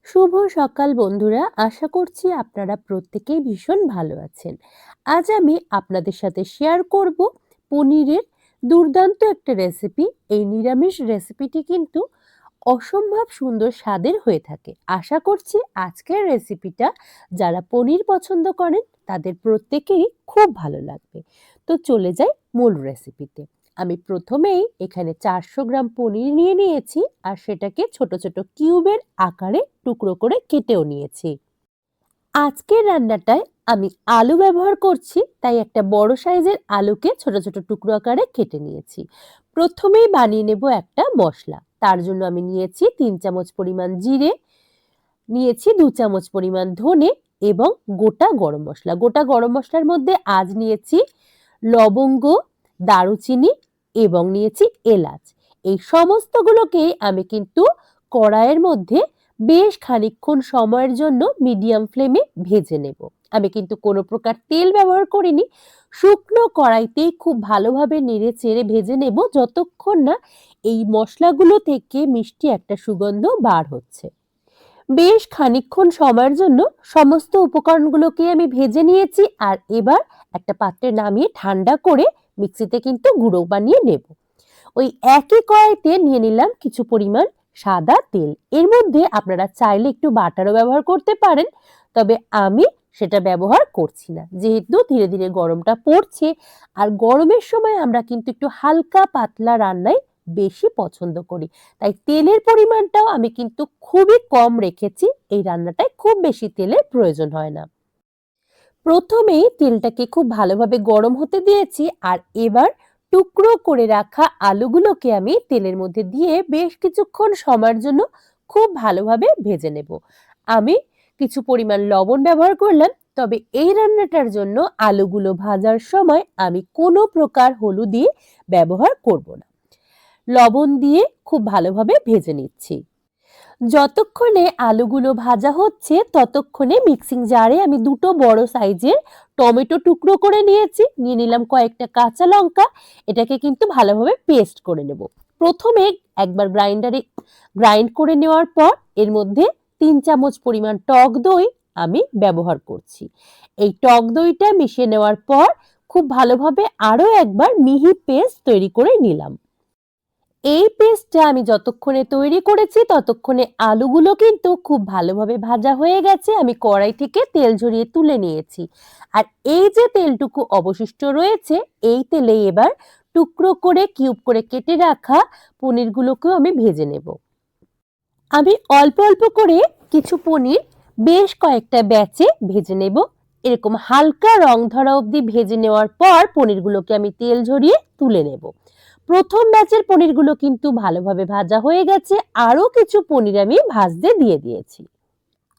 শুভ সকাল বন্ধুরা, আশা করছি আপনারা প্রত্যেকেই ভীষণ ভালো আছেন। আজ আমি আপনাদের সাথে শেয়ার করব পনিরের দুর্দান্ত একটা রেসিপি। এই নিরামিষ রেসিপিটি কিন্তু অসম্ভব সুন্দর স্বাদের হয়ে থাকে। আশা করছি আজকের রেসিপিটা যারা পনির পছন্দ করেন তাদের প্রত্যেকেরই খুব ভালো লাগবে। তো চলে যাই মূল রেসিপিতে। আমি প্রথমেই এখানে 400 গ্রাম পনির নিয়ে নিয়েছি আর সেটাকে ছোট ছোট কিউবের আকারে টুকরো করে কেটেও নিয়েছি। আজকের রান্নাটায় আমি আলু ব্যবহার করছি, তাই একটা বড় সাইজের আলুকে ছোট ছোট টুকরো আকারে কেটে নিয়েছি। প্রথমেই বানিয়ে নেব একটা মশলা। তার জন্য আমি নিয়েছি 3 চামচ পরিমাণ জিরে, নিয়েছি 2 চামচ পরিমাণ ধনে এবং গোটা গরম মশলা। গোটা গরম মশলার মধ্যে আজ নিয়েছি লবঙ্গ, দারুচিনি এবং নিয়েছি এলাচ। এই সমস্তগুলোকেই আমি কিন্তু কড়াইয়ের মধ্যে বেশ খানিকক্ষণ সময়ের জন্য মিডিয়াম ফ্লেমে ভেজে নেব। আমি কিন্তু কোনো প্রকার তেল ব্যবহার করিনি। শুকনো কড়াইতেই খুব ভালোভাবে নেড়ে চেড়ে ভেজে নেব যতক্ষণ না এই মশলাগুলো থেকে মিষ্টি একটা সুগন্ধ বার হচ্ছে। বেশ খানিকক্ষণ সময়ের জন্য সমস্ত উপকরণগুলোকে আমি ভেজে নিয়েছি আর এবার একটা পাত্রে নামিয়ে ঠান্ডা করে মিক্সিতে কিন্তু গুঁড়ো বানিয়ে নেব। ওই একই কড়াইতে নিয়ে নিলাম কিছু পরিমাণ সাদা তেল। এর মধ্যে আপনারা চাইলে একটু বাটারও ব্যবহার করতে পারেন, তবে আমি সেটা ব্যবহার করছি না, যেহেতু ধীরে ধীরে গরমটা পড়ছে আর গরমের সময় আমরা কিন্তু একটু হালকা পাতলা রান্নায় বেশি পছন্দ করি। তাই তেলের পরিমাণটাও আমি কিন্তু খুবই কম রেখেছি। এই রান্নাটায় খুব বেশি তেলের প্রয়োজন হয় না। প্রথমেই তেলটাকে খুব ভালোভাবে গরম হতে দিয়েছি আর এবার টুকরো করে রাখা আলুগুলোকে আমি তেলের মধ্যে দিয়ে বেশ কিছুক্ষণ সময়ের জন্য খুব ভালোভাবে ভেজে নেব। আমি কিছু পরিমাণ লবণ ব্যবহার করলাম, তবে এই রান্নাটার জন্য আলুগুলো ভাজার সময় আমি কোনো প্রকার হলুদই ব্যবহার করব না। লবণ দিয়ে খুব ভালোভাবে ভেজে নিচ্ছি। যতক্ষণে আলুগুলো ভাজা হচ্ছে ততক্ষণে মিক্সিং জারে আমি দুটো বড় সাইজের টমেটো টুকরো করে নিয়েছি, নিয়ে নিলাম কয়েকটা কাঁচা লঙ্কা। এটাকে কিন্তু ভালোভাবে পেস্ট করে নেব। প্রথমে একবার গ্রাইন্ডারে গ্রাইন্ড করে নেওয়ার পর এর মধ্যে 3 চামচ পরিমাণ টক দই আমি ব্যবহার করছি। এই টক দইটা মিশিয়ে নেওয়ার পর খুব ভালোভাবে আরো একবার মিহি পেস্ট তৈরি করে নিলাম। এই পেস্টটা আমি যতক্ষণে তৈরি করেছি ততক্ষণে আলুগুলো কিন্তু খুব ভালোভাবে ভাজা হয়ে গেছে। আমি কড়াই থেকে তেল ঝরিয়ে তুলে নিয়েছি। আর এই যে তেলটুকু অবশিষ্ট রয়েছে, এই তেলেই এবার টুকরো করে কিউব করে কেটে রাখা পনিরগুলোকেও আমি ভেজে নেব। আমি অল্প অল্প করে কিছু পনির বেশ কয়েকটা ব্যাচে ভেজে নেব। এরকম হালকা রং ধরা অবধি ভেজে নেওয়ার পর পনিরগুলোকে আমি তেল ঝরিয়ে তুলে নেব। প্রথম ব্যাচের পনিরগুলো কিন্তু ভালোভাবে ভাজা হয়ে গেছে, আরো কিছু পনির আমি ভাজতে দিয়ে দিয়েছি।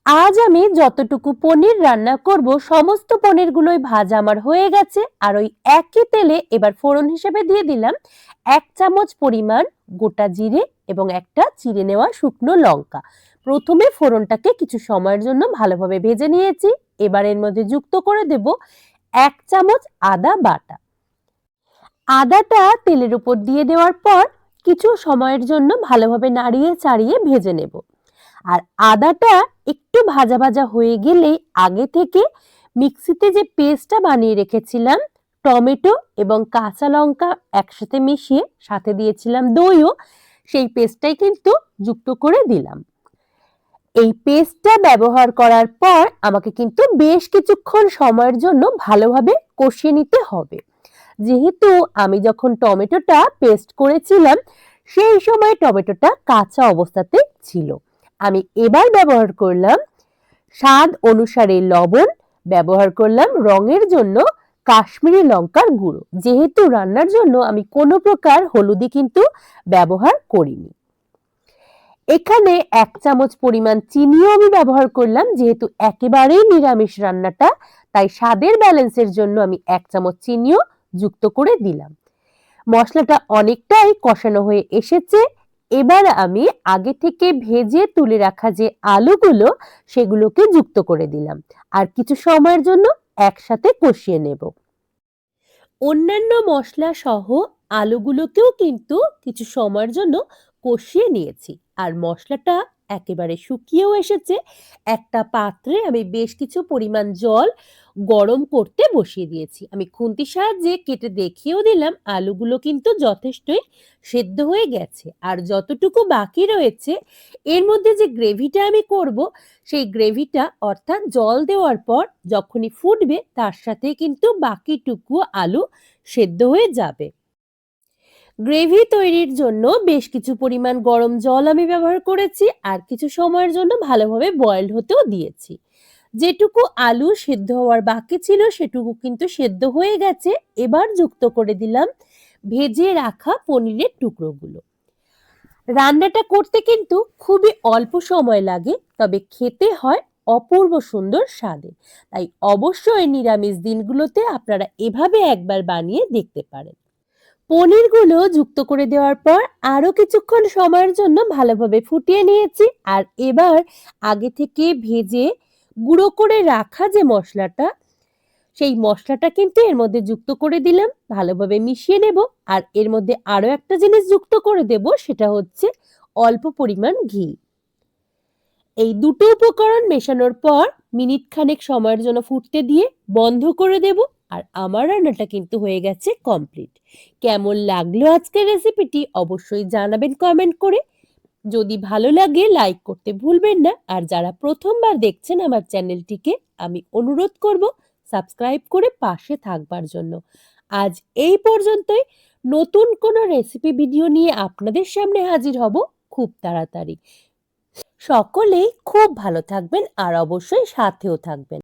আজ আমি যতটুকু পনির রান্না করব সমস্ত পনিরগুলোই ভাজা আমার হয়ে গেছে। আর ওই একই তেলে এবার ফোড়ন হিসেবে দিয়ে দিলাম 1 চামচ পরিমাণ গোটা জিরে এবং একটা চিড়ে নেওয়া শুকনো লঙ্কা। প্রথমে ফোড়নটাকে কিছু সময়ের জন্য ভালোভাবে ভেজে নিয়েছি। এবার এর মধ্যে যুক্ত করে দেব 1 চামচ আদা বাটা। আদাটা তেলের উপর দিয়ে দেওয়ার পর কিছু সময়ের জন্য ভালোভাবে নাড়িয়ে চাড়িয়ে ভেজে নেব। আর আদাটা একটু ভাজা ভাজা হয়ে গেলেই আগে থেকে মিক্সিতে যে পেস্টটা বানিয়ে রেখেছিলাম, টমেটো এবং কাঁচা লঙ্কা একসাথে মিশিয়ে সাথে দিয়েছিলাম দইও, সেই পেস্টটাই কিন্তু যুক্ত করে দিলাম। এই পেস্টটা ব্যবহার করার পর আমাকে কিন্তু বেশ কিছুক্ষণ সময়ের জন্য ভালোভাবে কষিয়ে নিতে হবে। যেহেতু আমি যখন টমেটোটা পেস্ট করেছিলাম সেই সময় টমেটোটা কাঁচা অবস্থাতে ছিল। আমি এবার ব্যবহার করলাম স্বাদ অনুসারে লবণ, ব্যবহার করলাম রঙের জন্য কাশ্মীরি লঙ্কার গুঁড়ো। যেহেতু রান্নার জন্য আমি কোনো প্রকার হলুদই কিন্তু ব্যবহার করিনি। এখানে 1 চামচ পরিমাণ চিনিও আমি ব্যবহার করলাম, যেহেতু একেবারেই নিরামিষ রান্নাটা, তাই স্বাদের ব্যালেন্সের জন্য আমি 1 চামচ চিনিও যুক্ত করে দিলাম। মশলাটা অনেকটাই কষানো হয়ে এসেছে। এবার আমি আগে থেকে ভেজে তুলে রাখা যে আলুগুলো সেগুলোকে যুক্ত করে দিলাম আর কিছু সময়ের জন্য একসাথে কষিয়ে নেব। অন্যান্য মশলা সহ আলুগুলোকেও কিন্তু কিছু সময়ের জন্য কষিয়ে নিয়েছি আর মশলাটা একেবারে শুকিয়েও এসেছে। একটা পাত্রে আমি বেশ কিছু পরিমাণ জল গরম করতে বসিয়ে দিয়েছি। আমি খুন্তির সাহায্যে কেটে দেখিয়েও দিলাম আলুগুলো কিন্তু যথেষ্টই সেদ্ধ হয়ে গেছে। আর যতটুকু বাকি রয়েছে এর মধ্যে যে গ্রেভিটা আমি করব, সেই গ্রেভিটা অর্থাৎ জল দেওয়ার পর যখনই ফুটবে তার সাথে কিন্তু বাকিটুকু আলু সেদ্ধ হয়ে যাবে। গ্রেভি তৈরির জন্য বেশ কিছু পরিমাণ গরম জল আমি ব্যবহার করেছি আর কিছু সময়ের জন্য ভালোভাবে বয়েলড হতেও দিয়েছি। যেটুকু আলু সেদ্ধ হওয়ার বাকি ছিল সেটুকু কিন্তু সেদ্ধ হয়ে গেছে। এবার যুক্ত করে দিলাম ভেজে রাখা পনিরের টুকরোগুলো। রান্নাটা করতে কিন্তু খুবই অল্প সময় লাগে, তবে খেতে হয় অপূর্ব সুন্দর স্বাদের। তাই অবশ্যই নিরামিষ দিনগুলোতে আপনারা এভাবে একবার বানিয়ে দেখতে পারেন। পনিরগুলো যুক্ত করে দেওয়ার পর আরো কিছুক্ষণ সময়ের জন্য ভালোভাবে ফুটিয়ে নিয়েছি। আর এবার আগে থেকে ভেজে গুঁড়ো করে রাখা যে মশলাটা, সেই মশলাটা কিন্তু এর মধ্যে যুক্ত করে দিলাম, ভালোভাবে মিশিয়ে নেব। আর এর মধ্যে আরো একটা জিনিস যুক্ত করে দেব, সেটা হচ্ছে অল্প পরিমাণ ঘি। এই দুটো উপকরণ মেশানোর পর মিনিট খানেক সময়ের জন্য ফুটতে দিয়ে বন্ধ করে দেব। আর আমার রান্নাটা কিন্তু হয়ে গেছে কমপ্লিট। কেমন লাগলো আজকের রেসিপিটি অবশ্যই জানাবেন কমেন্ট করে। যদি ভালো লাগে লাইক করতে ভুলবেন না। আর যারা প্রথমবার দেখছেন আমার চ্যানেলটিকে আমি অনুরোধ করব সাবস্ক্রাইব করে পাশে থাকবার জন্য। আজ এই পর্যন্তই। নতুন কোনো রেসিপি ভিডিও নিয়ে আপনাদের সামনে হাজির হব খুব তাড়াতাড়ি। সকলেই খুব ভালো থাকবেন আর অবশ্যই সাথেও থাকবেন।